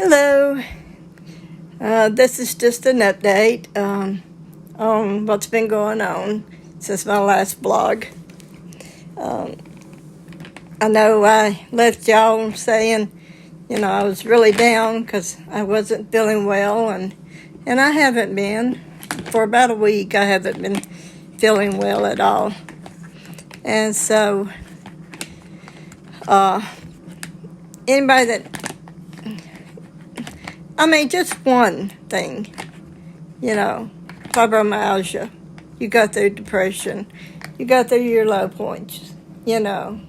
Hello. This is just an update on what's been going on since my last blog. I know I left y'all saying, I was really down because I wasn't feeling well, and I haven't been. For about a week, I haven't been feeling well at all. And so, anybody that just one thing, fibromyalgia. You go through depression. You go through your low points, And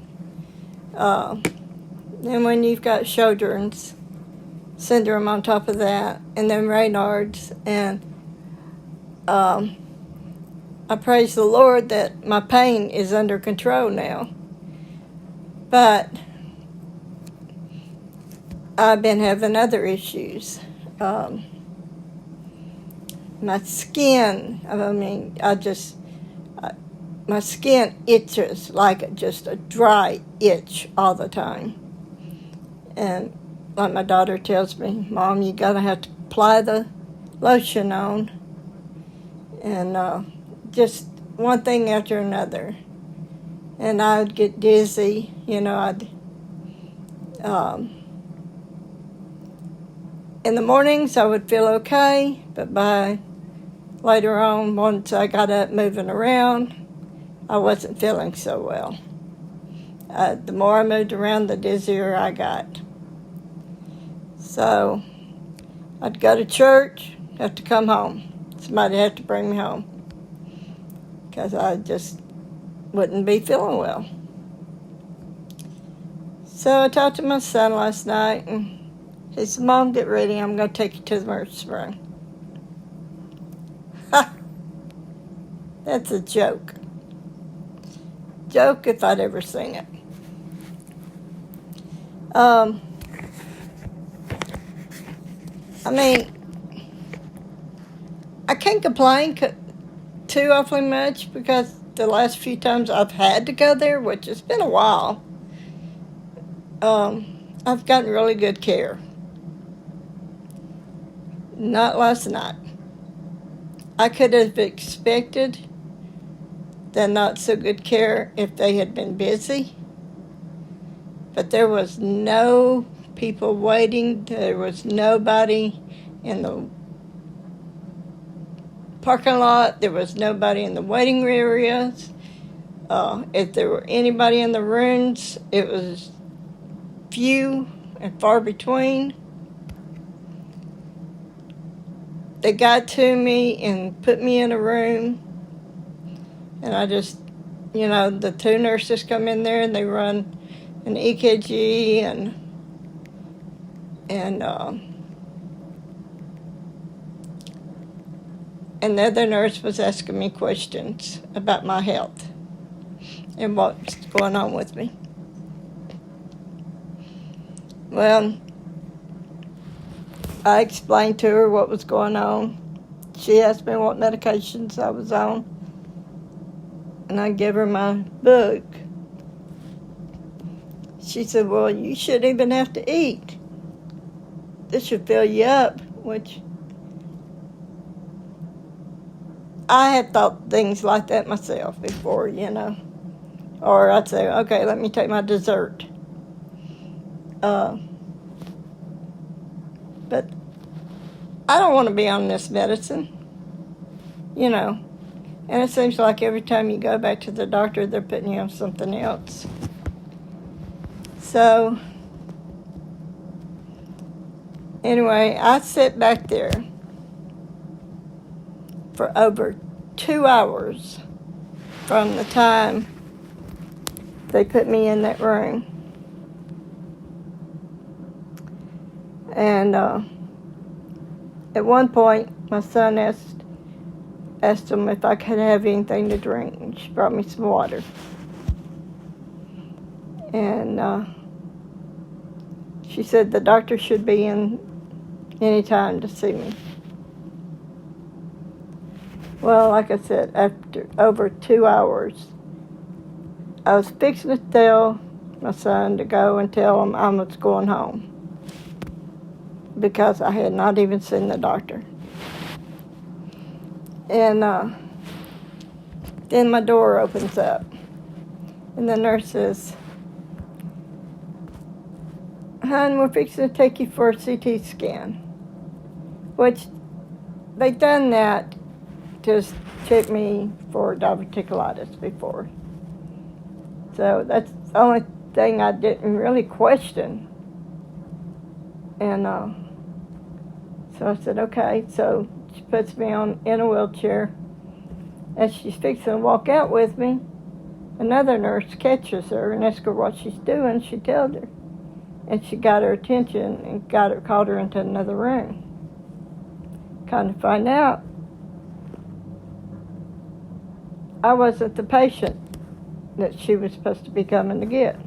when you've got Sjogren's syndrome on top of that, and then Raynaud's, and I praise the Lord that my pain is under control now. But I've been having other issues. My skin, my skin itches like just a dry itch all the time. And like my daughter tells me, Mom, you gotta have to apply the lotion on. And just one thing after another. And I'd get dizzy, in the mornings I would feel okay, but by later on, once I got up moving around, I wasn't feeling so well. The more I moved around, the dizzier I got. So I'd go to church, have to come home. Somebody had to bring me home because I just wouldn't be feeling well. So I talked to my son last night, and he said, Mom, get ready. I'm going to take you to the emergency room. Ha! That's a joke. Joke if I'd ever seen it. I can't complain too awfully much because the last few times I've had to go there, which has been a while, I've gotten really good care. Not last night. I could have expected the not so good care if they had been busy, but there was no people waiting. There was nobody in the parking lot. There was nobody in the waiting areas. If there were anybody in the rooms, it was few and far between. They got to me and put me in a room, and I just, the two nurses come in there and they run an EKG and the other nurse was asking me questions about my health and what's going on with me. Well, I explained to her what was going on. She asked me what medications I was on, and I gave her my book. She said, well, you shouldn't even have to eat. This should fill you up, which I had thought things like that myself before, Or I'd say, okay, let me take my dessert. But I don't want to be on this medicine, And it seems like every time you go back to the doctor, they're putting you on something else. So, anyway, I sat back there for over 2 hours from the time they put me in that room. And at one point, my son asked him if I could have anything to drink, and she brought me some water. And she said the doctor should be in any time to see me. Well, like I said, after over 2 hours, I was fixing to tell my son to go and tell him I was going home. because I had not even seen the doctor. And then my door opens up, and the nurse says, "Hon, we're fixing to take you for a CT scan," which they done that to check me for diverticulitis before. So that's the only thing I didn't really question. And so I said, okay. So she puts me in a wheelchair. As she's fixing to walk out with me, another nurse catches her and asks her what she's doing. She tells her. And she got her attention and called her into another room. Kind of find out I wasn't the patient that she was supposed to be coming to get.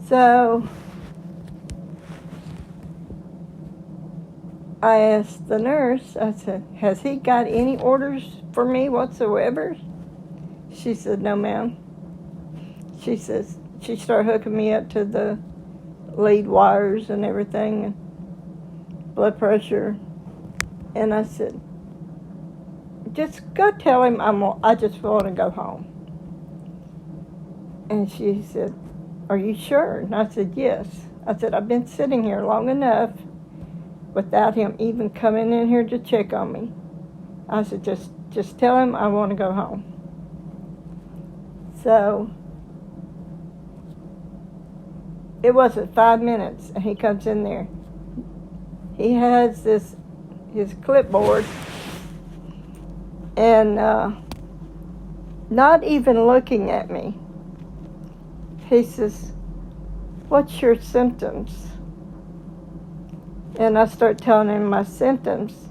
So I asked the nurse, I said, "Has he got any orders for me whatsoever?" She said, "No, ma'am." She says, she started hooking me up to the lead wires and everything, and blood pressure. And I said, "Just go tell him I just want to go home." And she said, "Are you sure?" And I said, "Yes." I said, "I've been sitting here long enough without him even coming in here to check on me." I said, just tell him I want to go home." So it wasn't 5 minutes, and he comes in there. He has his clipboard, and not even looking at me, he says, "What's your symptoms?" And I start telling him my symptoms.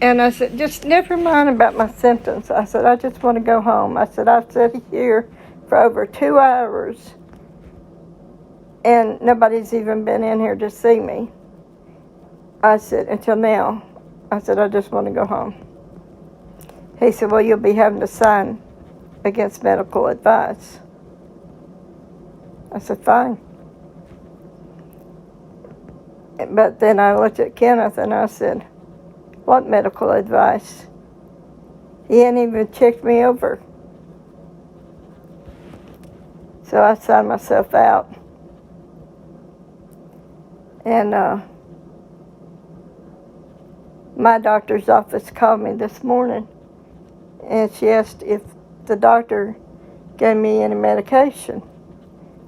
And I said, "Just never mind about my symptoms." I said, "I just want to go home." I said, "I've sat here for over 2 hours, and nobody's even been in here to see me." I said, "Until now." I said, "I just want to go home." He said, "Well, you'll be having to sign against medical advice." I said, "Fine." But then I looked at Kenneth and I said, "What medical advice? He hadn't even checked me over." So I signed myself out. And my doctor's office called me this morning, and she asked if the doctor gave me any medication.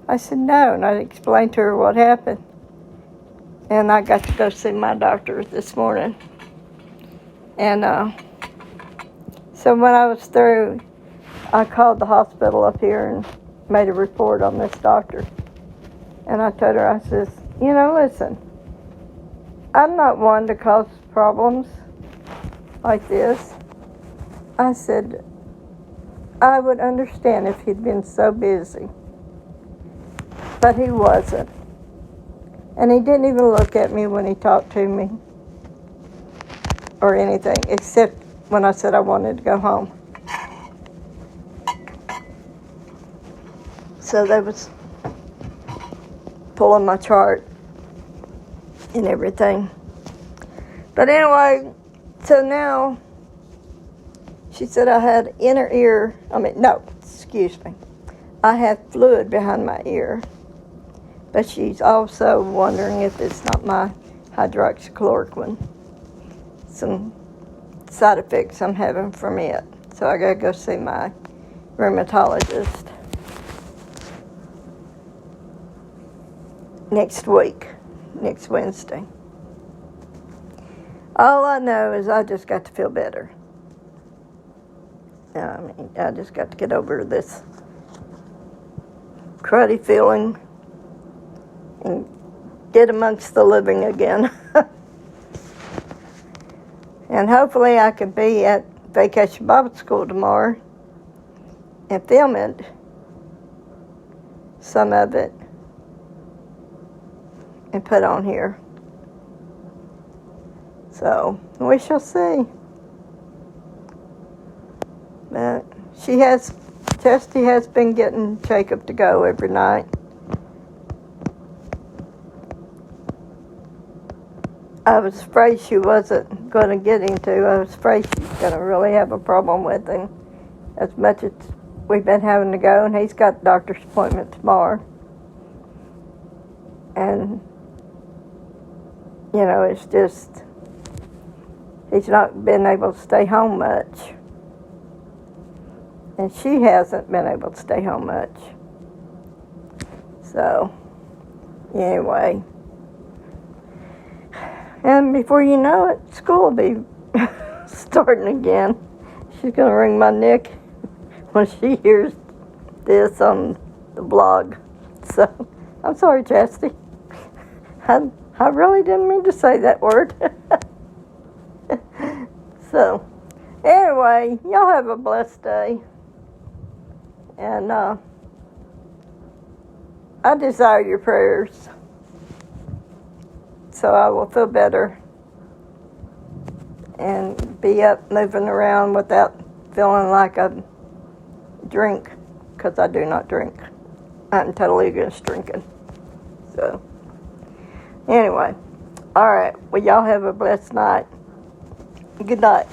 I said no, and I explained to her what happened. And I got to go see my doctor this morning. And so when I was through, I called the hospital up here and made a report on this doctor. And I told her, I says, "Listen, I'm not one to cause problems like this." I said, "I would understand if he'd been so busy. But he wasn't. And he didn't even look at me when he talked to me or anything, except when I said I wanted to go home." So they was pulling my chart and everything. But anyway, so now she said I had I have fluid behind my ear. But she's also wondering if it's not my hydroxychloroquine, some side effects I'm having from it. So I gotta go see my rheumatologist next Wednesday. All I know is I just got to feel better. I just got to get over this cruddy feeling and get amongst the living again. And hopefully I could be at Vacation Bible School tomorrow and film it, some of it, and put on here. So we shall see. But Chesty has been getting Jacob to go every night. I was afraid she wasn't going to get him to. I was afraid she's going to really have a problem with him as much as we've been having to go, and he's got a doctor's appointment tomorrow. And, it's just, he's not been able to stay home much. And she hasn't been able to stay home much. So, anyway. And before you know it, school will be starting again. She's going to wring my neck when she hears this on the blog. So, I'm sorry, Chastity. I really didn't mean to say that word. So, anyway, y'all have a blessed day. And I desire your prayers so I will feel better and be up moving around without feeling like I drink, because I do not drink. I'm totally against drinking. So, anyway, all right. Well, y'all have a blessed night. Good night.